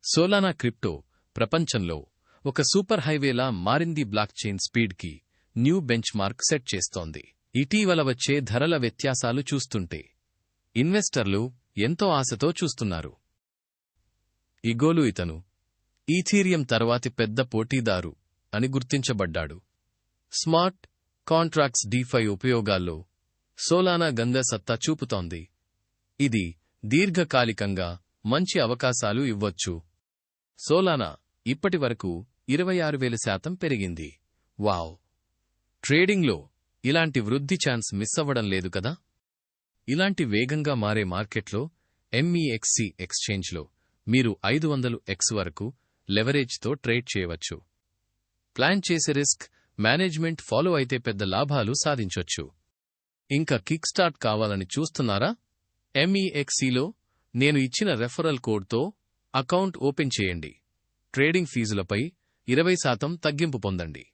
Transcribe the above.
Solana crypto ప్రపంచంలో ఒక super హైవేలా మారింది. బ్లాక్ చైన్ స్పీడ్కి న్యూ బెంచ్ మార్క్ సెట్ చేస్తోంది. ఇటీవల వచ్చే ధరల వ్యత్యాసాలు చూస్తుంటే ఇన్వెస్టర్లు ఎంతో ఆశతో చూస్తున్నారు. ఇగోలు ఇతను ఈథీరియం తర్వాతి పెద్ద పోటీదారు అని గుర్తించబడ్డాడు. స్మార్ట్ కాంట్రాక్ట్స్ డీఫై ఉపయోగాల్లో సోలానా గంద సత్తా చూపుతోంది. ఇది దీర్ఘకాలికంగా మంచి అవకాశాలు ఇవ్వొచ్చు. సోలానా ఇప్పటివరకు 26,000% పెరిగింది. వావ్! ట్రేడింగ్లో ఇలాంటి వృద్ధి ఛాన్స్ మిస్సవ్వడం లేదు కదా. ఇలాంటి వేగంగా మారే మార్కెట్లో MEXC ఎక్స్చేంజ్లో మీరు 500x వరకు లెవరేజ్తో ట్రేడ్ చేయవచ్చు. ప్లాన్ చేసే రిస్క్ మేనేజ్మెంట్ ఫాలో అయితే పెద్ద లాభాలు సాధించొచ్చు. ఇంకా కిక్ స్టార్ట్ కావాలని చూస్తున్నారా? MEXCలో నేను ఇచ్చిన రెఫరల్ కోడ్తో అకౌంట్ ఓపెన్ చేయండి. ట్రేడింగ్ ఫీజులపై 20% తగ్గింపు పొందండి.